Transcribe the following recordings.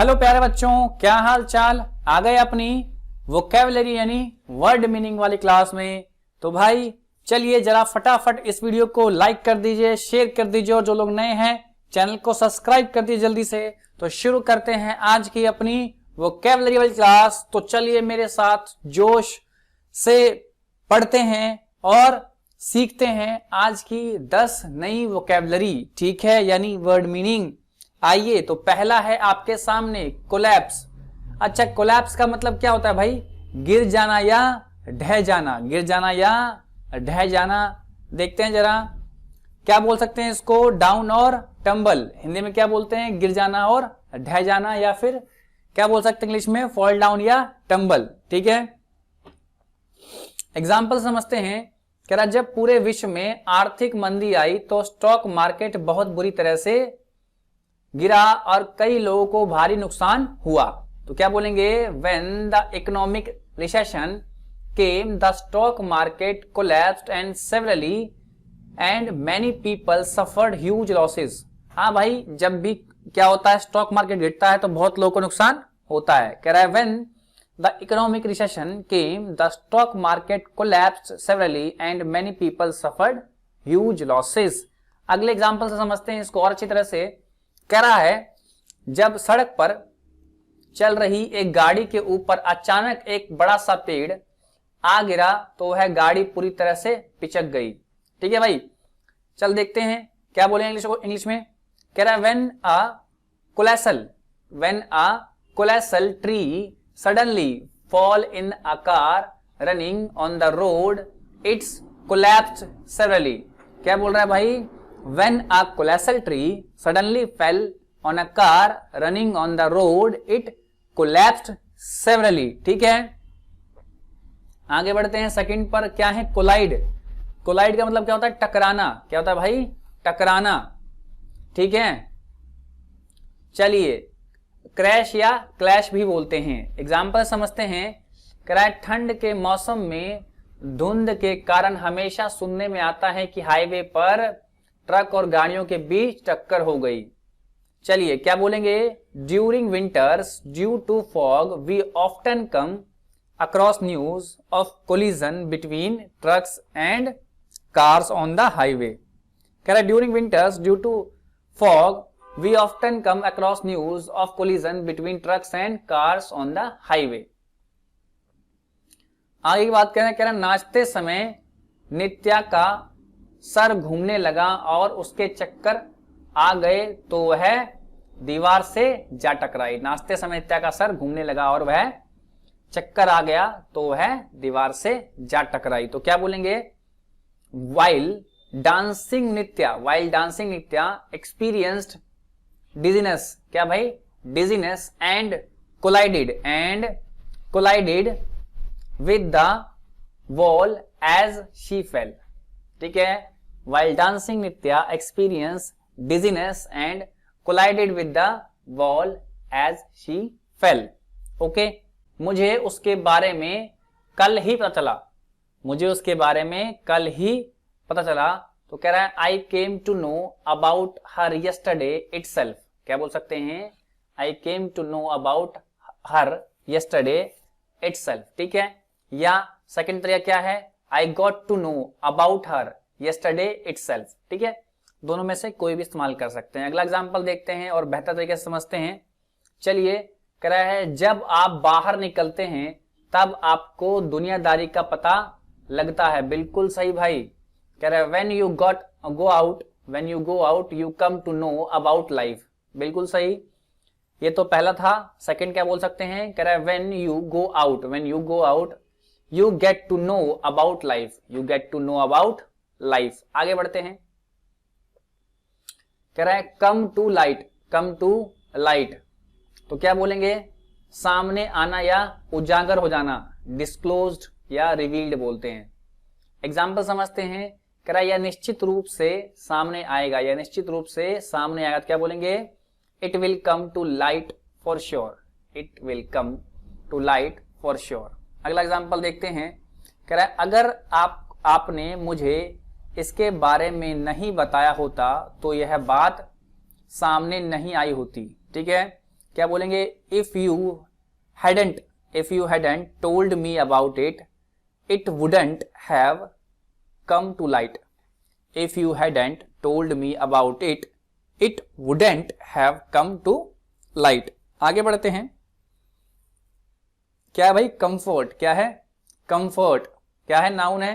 Hello प्यारे बच्चों, क्या हाल चाल। आ गए अपनी वोकैबुलरी यानी वर्ड मीनिंग वाली क्लास में। तो भाई चलिए जरा फटाफट इस वीडियो को लाइक कर दीजिए, शेयर कर दीजिए और जो लोग नए हैं चैनल को सब्सक्राइब कर दीजिए जल्दी से। तो शुरू करते हैं आज की अपनी वोकैबुलरी वाली क्लास। तो चलिए मेरे साथ जोश से पढ़ते हैं और सीखते हैं आज की 10 नई वोकैबुलरी, ठीक है, यानी वर्ड मीनिंग। आइए, तो पहला है आपके सामने कोलैप्स। अच्छा, कोलैप्स का मतलब क्या होता है भाई? गिर जाना या ढह जाना, गिर जाना या ढह जाना। देखते हैं जरा क्या बोल सकते हैं इसको, डाउन और टंबल। हिंदी में क्या बोलते हैं? गिर जाना और ढह जाना, या फिर क्या बोल सकते हैं इंग्लिश में? फॉल डाउन या टंबल, ठीक है। एग्जाम्पल समझते हैं। कह रहा जब पूरे विश्व में आर्थिक मंदी आई तो स्टॉक मार्केट बहुत बुरी तरह से गिरा और कई लोगों को भारी नुकसान हुआ। तो क्या बोलेंगे? When the economic recession came the stock market collapsed and severally and many people suffered huge losses. हाँ भाई, जब भी क्या होता है, स्टॉक मार्केट गिरता है तो बहुत लोगों को नुकसान होता है। कह रहा है when the economic recession came the stock market collapsed severally and many people suffered huge losses. अगले एग्जांपल से समझते हैं इसको और अच्छी तरह से। कह रहा है जब सड़क पर चल रही एक गाड़ी के ऊपर अचानक एक बड़ा सा पेड़ आ गिरा तो वह गाड़ी पूरी तरह से पिचक गई। ठीक है भाई, चल देखते हैं क्या बोले इंग्लिश में। कह रहा है when a colossal tree suddenly fall in a car running on the road it's collapsed severely. क्या बोल रहा है भाई? When a colossal tree suddenly fell on a car running on the road, it collapsed severally. ठीक है, आगे बढ़ते हैं सेकंड पर। क्या है? कोलाइड। कोलाइड का मतलब क्या होता है? टकराना। क्या होता है भाई? टकराना, ठीक है। चलिए, क्रैश या क्लैश भी बोलते हैं। एग्जाम्पल समझते हैं। कह ठंड के मौसम में धुंध के कारण हमेशा सुनने में आता है कि हाईवे पर ट्रक और गाड़ियों के बीच टक्कर हो गई। चलिए क्या बोलेंगे? During winters due to fog we often come across news of collision between trucks and cars on the highway. कह रहा है during winters due to fog we often come across news of collision between trucks and cars on the highway. आगे की बात कह रहा है नाचते समय नित्या का सर घूमने लगा और उसके चक्कर आ गए तो वह दीवार से जा टकराई। नाचते समय नित्या का सर घूमने लगा और वह चक्कर आ गया तो वह दीवार से जा टकराई। तो क्या बोलेंगे? While dancing Nitya experienced dizziness. क्या भाई? Dizziness and collided with the wall as she fell. ठीक है, while dancing Nitya experienced dizziness and collided with the wall as she fell. Okay, मुझे उसके बारे में कल ही पता चला। तो कह रहा है I came to know about her yesterday itself. क्या बोल सकते हैं? I came to know about her yesterday itself. ठीक है, या सेकंड तरीका क्या है? I got to know about her yesterday itself. ठीक है, दोनों में से कोई भी इस्तेमाल कर सकते हैं। अगला एग्जांपल देखते हैं और बेहतर तरीके से समझते हैं। चलिए, कह रहा है जब आप बाहर निकलते हैं तब आपको दुनियादारी का पता लगता है। बिल्कुल सही भाई। कह रहा है when you go out you come to know about life. बिल्कुल सही, ये तो पहला था। सेकंड क्या बोल सकते हैं? कह रहा है when you go out you get to know about life. आगे बढ़ते हैं। कह रहा है come to light. तो क्या बोलेंगे? सामने आना या उजागर हो जाना, डिस्क्लोज्ड या रिवील्ड बोलते हैं। एग्जाम्पल समझते हैं। कह रहा है यह निश्चित रूप से सामने आएगा, तो क्या बोलेंगे? it will come to light for sure. अगला एग्जाम्पल देखते हैं। कह रहा है अगर आपने मुझे इसके बारे में नहीं बताया होता तो यह बात सामने नहीं आई होती। ठीक है, क्या बोलेंगे? If you hadn't told me about it, it wouldn't have come to light. If you hadn't told me about it, it wouldn't have come to light. आगे बढ़ते हैं। क्या है भाई? कंफर्ट। क्या है? कंफर्ट। क्या है? नाउन है।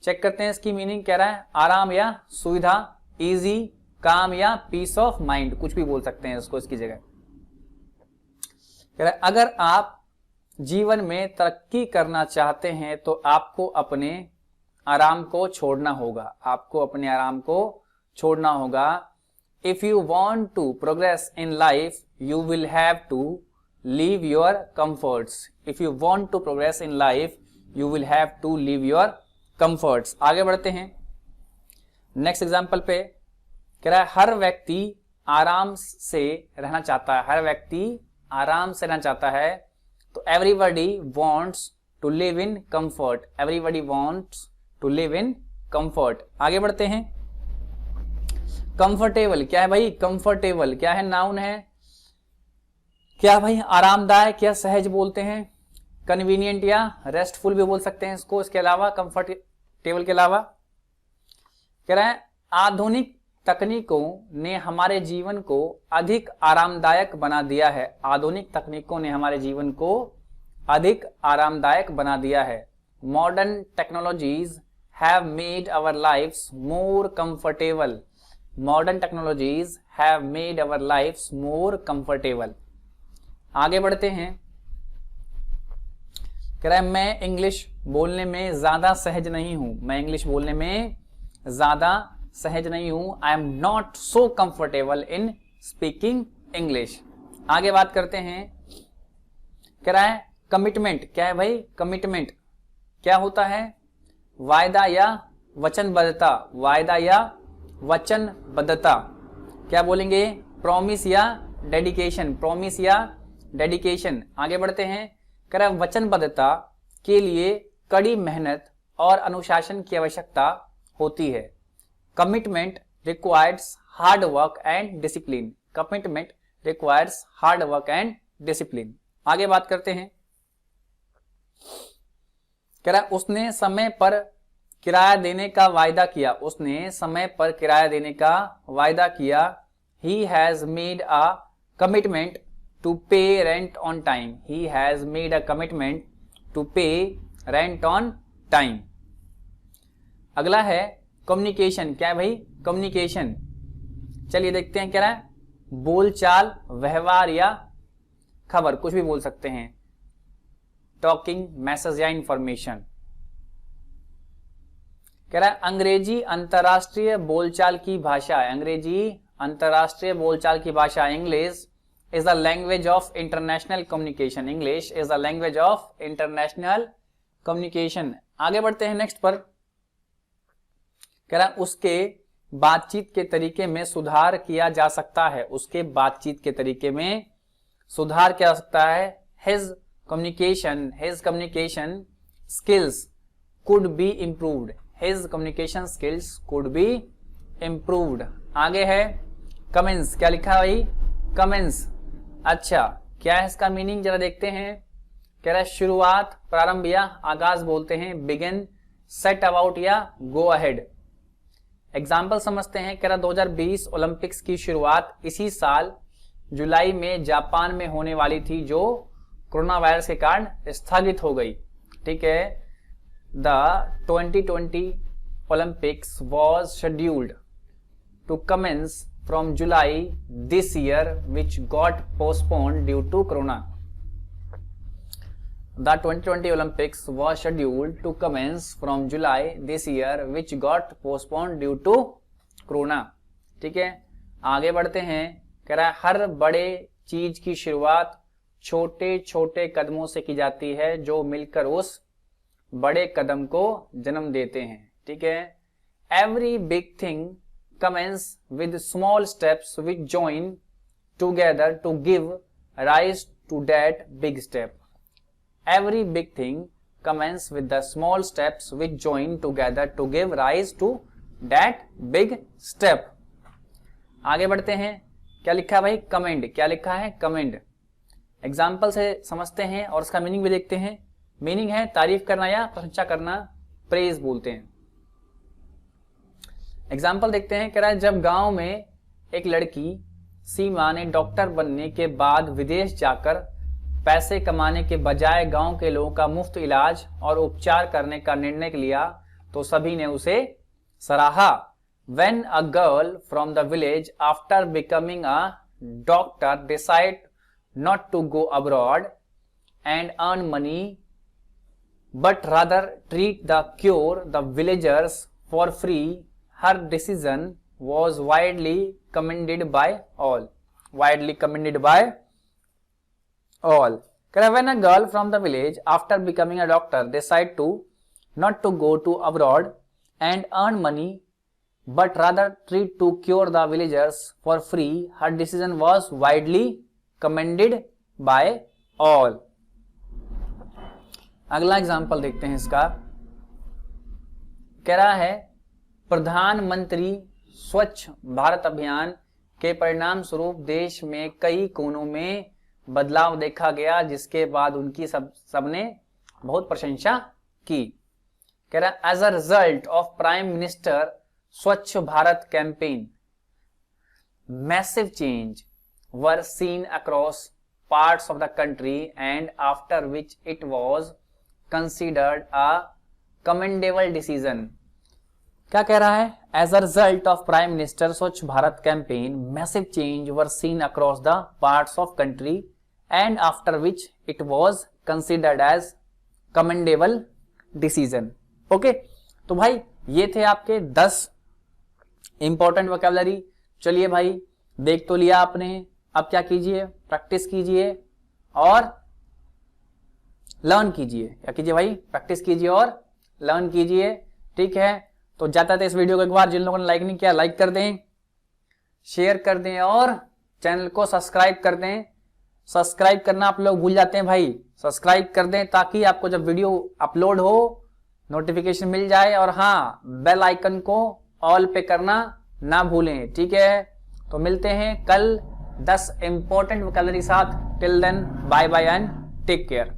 चेक करते हैं इसकी मीनिंग। कह रहा है आराम या सुविधा, इजी, काम या पीस ऑफ माइंड, कुछ भी बोल सकते हैं इसको इसकी जगह। कह रहा है अगर आप जीवन में तरक्की करना चाहते हैं तो आपको अपने आराम को छोड़ना होगा। आपको अपने आराम को छोड़ना होगा। If you want to progress in life you will have to leave your comforts. If you want to progress in life you will have to leave your comforts. आगे बढ़ते हैं नेक्स्ट एग्जाम्पल पे। कह रहा है हर व्यक्ति आराम से रहना चाहता है। हर व्यक्ति आराम से रहना चाहता है। तो everybody wants to live in comfort. Everybody wants to live in comfort. आगे बढ़ते हैं। कंफर्टेबल। क्या है भाई? कंफर्टेबल। क्या है? नाउन है। क्या भाई? आरामदायक या सहज बोलते हैं। कन्वीनियंट या रेस्टफुल भी बोल सकते हैं इसको। इसके अलावा कंफर्टेबल के अलावा कह रहा है आधुनिक तकनीकों ने हमारे जीवन को अधिक आरामदायक बना दिया है। आधुनिक तकनीकों ने हमारे जीवन को अधिक आरामदायक बना दिया है। Modern technologies have made our lifes more comfortable. Modern technologies have made our lifes more comfortable. आगे बढ़ते हैं। कह रहा है मैं इंग्लिश बोलने में ज्यादा सहज नहीं हूं। मैं इंग्लिश बोलने में ज्यादा सहज नहीं हूं। I am not so comfortable in speaking English. आगे बात करते हैं। कह रहा है कमिटमेंट। क्या है भाई? कमिटमेंट क्या होता है? वायदा या वचनबद्धता। वायदा या वचनबद्धता। क्या बोलेंगे? प्रॉमिस या डेडिकेशन। प्रॉमिस या डेडिकेशन। आगे बढ़ते हैं। कह रहा है वचनबद्धता के लिए कड़ी मेहनत और अनुशासन की आवश्यकता होती है। Commitment requires hard work and discipline. Commitment requires hard work and discipline. आगे बात करते हैं। कह रहा है उसने समय पर किराया देने का वायदा किया। उसने समय पर किराया देने का वायदा किया। He has made a commitment to pay rent on time. He has made a commitment to pay rent on time. अगला है कम्युनिकेशन। क्या है भाई? कम्युनिकेशन। चलिए देखते हैं। कह रहा है बोलचाल, व्यवहार या खबर, कुछ भी बोल सकते हैं। टॉकिंग, मैसेज या इंफॉर्मेशन। कह रहा है अंग्रेजी अंतरराष्ट्रीय बोलचाल की भाषा है। अंग्रेजी अंतरराष्ट्रीय बोलचाल की भाषा। English is the language of international communication. English is the language of international communication. आगे बढ़ते हैं नेक्स्ट पर। कह रहा है उसके बातचीत के तरीके में सुधार किया जा सकता है। उसके बातचीत के तरीके में सुधार किया जा सकता है। His communication skills could be improved. His communication skills could be improved. आगे है कमेंस। क्या लिखा है भाई? कमेंस। अच्छा, क्या है इसका मीनिंग जरा देखते हैं। कह रहा है शुरुआत, प्रारंभ या आगाज बोलते हैं। बिगिन, सेट अबाउट या गो अहेड। एग्जाम्पल समझते हैं। कह रहा 2020 ओलंपिक्स की शुरुआत इसी साल जुलाई में जापान में होने वाली थी जो कोरोना वायरस के कारण स्थगित हो गई। ठीक है। The 2020 Olympics was scheduled to commence from July this year which got postponed due to corona. The 2020 Olympics was scheduled to commence from July this year which got postponed due to corona. ठीक है, आगे बढ़ते हैं। कह रहा है हर बड़े चीज की शुरुआत छोटे छोटे कदमों से की जाती है जो मिलकर उस बड़े कदम को जन्म देते हैं। ठीक है। Every big thing commence with small steps which join together to give rise to that big step. Every big thing commence with the small steps which join together to give rise to that big step. आगे बढ़ते हैं। क्या लिखा है भाई, commend, क्या लिखा है, कमेंड। एग्जाम्पल से समझते हैं और उसका मीनिंग भी देखते हैं। मीनिंग है तारीफ करना या प्रशंसा करना, प्रेज बोलते हैं। एग्जाम्पल देखते हैं, कह रहा है जब गांव में एक लड़की सीमा ने डॉक्टर बनने के बाद विदेश जाकर पैसे कमाने के बजाय गांव के लोगों का मुफ्त इलाज और उपचार करने का निर्णय लिया तो सभी ने उसे सराहा। When a girl from the village after becoming a doctor decide not to go abroad and earn money but rather treat the cure the villagers for free, her decision was widely commended by all. Widely commended by all. When a girl from the village after becoming a doctor decide to not to go to abroad and earn money but rather treat to cure the villagers for free, her decision was widely commended by all. अगला example देखते हैं इसका। कह रहा है प्रधानमंत्री स्वच्छ भारत अभियान के परिणाम स्वरूप देश में कई कोनों में बदलाव देखा गया, जिसके बाद उनकी सबने बहुत प्रशंसा की। कह रहा है as a result of prime minister Swachh Bharat campaign massive change were seen across parts of the country and after which it was considered a commendable decision. क्या कह रहा है, as a result of Prime Minister स्वच्छ Bharat campaign massive change were seen across the parts of country and after which it was considered as commendable decision. Okay तो भाई ये थे आपके 10 इंपॉर्टेंट वोकैबुलरी। चलिए भाई देख तो लिया आपने, अब क्या कीजिए, प्रैक्टिस कीजिए और लर्न कीजिए। क्या कीजिए भाई, प्रैक्टिस कीजिए और लर्न कीजिए। ठीक है, तो जाता था इस वीडियो को एक बार, जिन लोगों ने लाइक नहीं किया लाइक कर दें, शेयर कर दें और चैनल को सब्सक्राइब कर दें। सब्सक्राइब करना आप लोग भूल जाते हैं भाई, सब्सक्राइब कर दें ताकि आपको जब वीडियो अपलोड हो नोटिफिकेशन मिल जाए। और हाँ, बेल आइकन को ऑल पे करना ना भूलें। ठीक है, तो मिलते हैं कल 10 इंपॉर्टेंट वोकैबुलरी साथ। Till then bye bye and take care.